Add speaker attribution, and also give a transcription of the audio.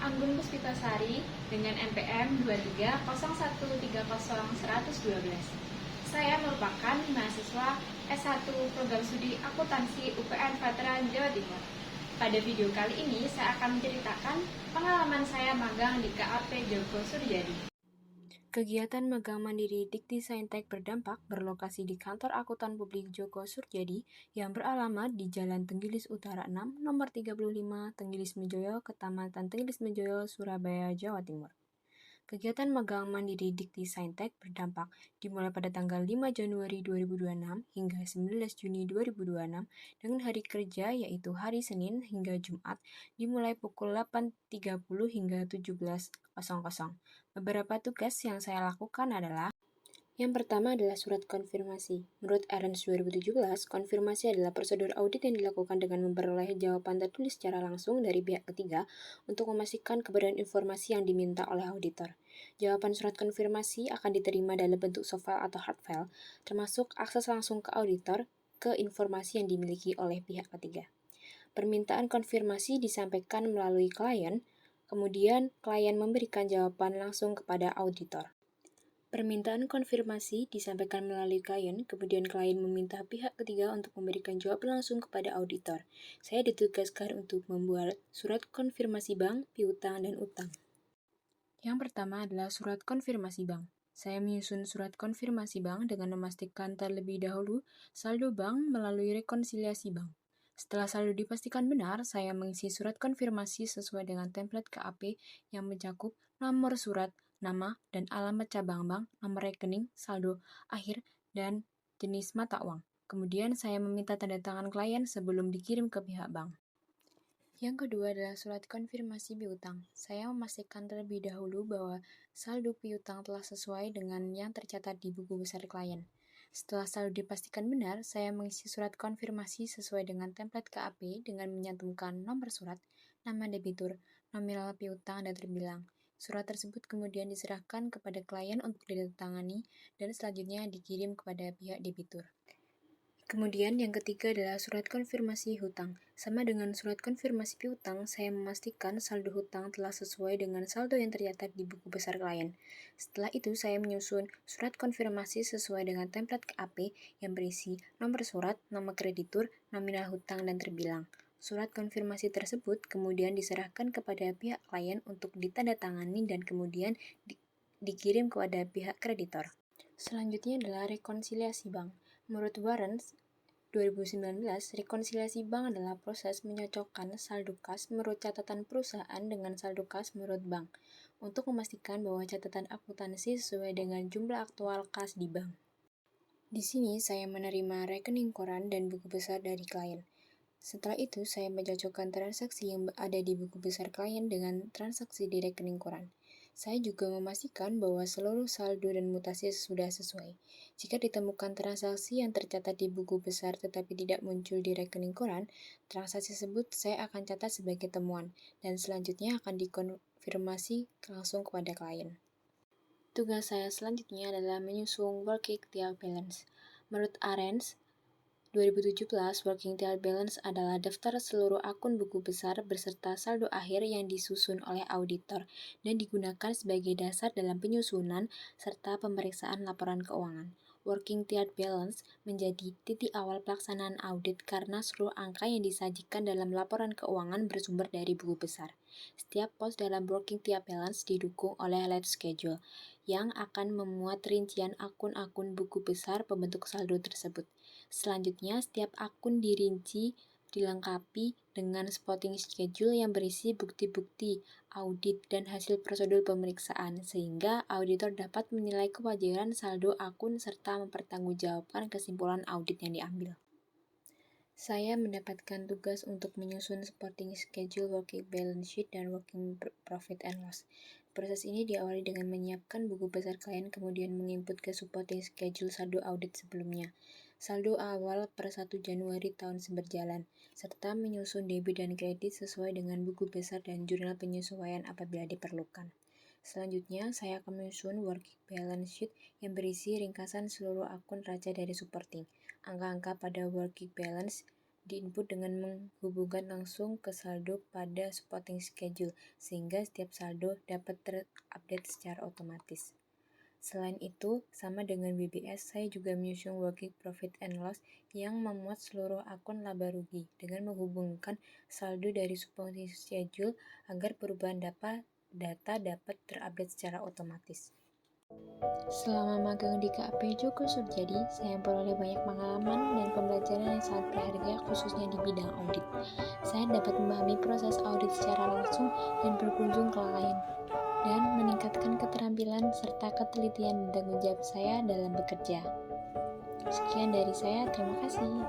Speaker 1: Anggun Puspitasari dengan NPM 2301301112. Saya merupakan mahasiswa S1 Program Studi Akuntansi UPN Veteran Jawa Timur. Pada video kali ini saya akan menceritakan pengalaman saya magang di KAP Joko Surjadi.
Speaker 2: Kegiatan magang mandiri Dikti Saintek berdampak berlokasi di Kantor Akuntan Publik Joko Surjadi yang beralamat di Jalan Tenggilis Utara 6, nomor 35, Tenggilis Mejoyo, Kecamatan Tenggilis Mejoyo, Surabaya, Jawa Timur. Kegiatan magang mandiri Dikti Saintek berdampak dimulai pada tanggal 5 Januari 2026 hingga 19 Juni 2026 dengan hari kerja yaitu hari Senin hingga Jumat dimulai pukul 8.30 hingga 17.00. Beberapa tugas yang saya lakukan adalah: yang pertama adalah surat konfirmasi. Menurut RNS 2017, konfirmasi adalah prosedur audit yang dilakukan dengan memperoleh jawaban tertulis secara langsung dari pihak ketiga untuk memastikan kebenaran informasi yang diminta oleh auditor. Jawaban surat konfirmasi akan diterima dalam bentuk soft file atau hard file, termasuk akses langsung ke auditor ke informasi yang dimiliki oleh pihak ketiga. Permintaan konfirmasi disampaikan melalui klien, kemudian klien memberikan jawaban langsung kepada auditor. Permintaan konfirmasi disampaikan melalui klien, kemudian klien meminta pihak ketiga untuk memberikan jawaban langsung kepada auditor. Saya ditugaskan untuk membuat surat konfirmasi bank, piutang, dan utang. Yang pertama adalah surat konfirmasi bank. Saya menyusun surat konfirmasi bank dengan memastikan terlebih dahulu saldo bank melalui rekonsiliasi bank. Setelah saldo dipastikan benar, saya mengisi surat konfirmasi sesuai dengan template KAP yang mencakup nomor surat, nama, dan alamat cabang bank, nomor rekening, saldo akhir, dan jenis mata uang. Kemudian saya meminta tanda tangan klien sebelum dikirim ke pihak bank. Yang kedua adalah surat konfirmasi piutang. Saya memastikan terlebih dahulu bahwa saldo piutang telah sesuai dengan yang tercatat di buku besar klien. Setelah saldo dipastikan benar, saya mengisi surat konfirmasi sesuai dengan template KAP dengan menyantumkan nomor surat, nama debitur, nominal piutang, dan terbilang. Surat tersebut kemudian diserahkan kepada klien untuk ditandatangani dan selanjutnya dikirim kepada pihak debitur. Kemudian yang ketiga adalah surat konfirmasi hutang. Sama dengan surat konfirmasi piutang, saya memastikan saldo hutang telah sesuai dengan saldo yang tercatat di buku besar klien. Setelah itu, saya menyusun surat konfirmasi sesuai dengan template KAP yang berisi nomor surat, nama kreditur, nominal hutang, dan terbilang. Surat konfirmasi tersebut kemudian diserahkan kepada pihak klien untuk ditandatangani dan kemudian dikirim kepada pihak kreditor. Selanjutnya adalah rekonsiliasi bank. Menurut Warrens 2019, rekonsiliasi bank adalah proses menyocokkan saldo kas menurut catatan perusahaan dengan saldo kas menurut bank untuk memastikan bahwa catatan akuntansi sesuai dengan jumlah aktual kas di bank. Di sini saya menerima rekening koran dan buku besar dari klien. Setelah itu, saya mencocokkan transaksi yang ada di buku besar klien dengan transaksi di rekening koran. Saya juga memastikan bahwa seluruh saldo dan mutasi sudah sesuai. Jika ditemukan transaksi yang tercatat di buku besar tetapi tidak muncul di rekening koran, transaksi tersebut saya akan catat sebagai temuan dan selanjutnya akan dikonfirmasi langsung kepada klien. Tugas saya selanjutnya adalah menyusun working capital balance. Menurut Arens 2017, working capital balance adalah daftar seluruh akun buku besar beserta saldo akhir yang disusun oleh auditor dan digunakan sebagai dasar dalam penyusunan serta pemeriksaan laporan keuangan. Working capital balance menjadi titik awal pelaksanaan audit karena seluruh angka yang disajikan dalam laporan keuangan bersumber dari buku besar. Setiap pos dalam working capital balance didukung oleh ledger schedule yang akan memuat rincian akun-akun buku besar pembentuk saldo tersebut. Selanjutnya, setiap akun dirinci dilengkapi dengan spotting schedule yang berisi bukti-bukti audit dan hasil prosedur pemeriksaan, sehingga auditor dapat menilai kewajaran saldo akun serta mempertanggungjawabkan kesimpulan audit yang diambil. Saya mendapatkan tugas untuk menyusun supporting schedule, working balance sheet, dan working profit and loss. Proses ini diawali dengan menyiapkan buku besar klien, kemudian menginput ke supporting schedule saldo audit sebelumnya, saldo awal per 1 Januari tahun berjalan, serta menyusun debit dan kredit sesuai dengan buku besar dan jurnal penyesuaian apabila diperlukan. Selanjutnya, saya akan menyusun working balance sheet yang berisi ringkasan seluruh akun raja dari supporting, angka-angka pada working balance diinput dengan menghubungkan langsung ke saldo pada supporting schedule, sehingga setiap saldo dapat terupdate secara otomatis. Selain itu, sama dengan BBS, saya juga menyusun working profit and loss yang memuat seluruh akun laba rugi dengan menghubungkan saldo dari supporting schedule agar perubahan data dapat terupdate secara otomatis. Selama magang di KAP Joko Surjadi, saya memperoleh banyak pengalaman dan pembelajaran yang sangat berharga khususnya di bidang audit. Saya dapat memahami proses audit secara langsung dan berkunjung ke klien, dan meningkatkan keterampilan serta ketelitian dan tanggung jawab saya dalam bekerja. Sekian dari saya, terima kasih.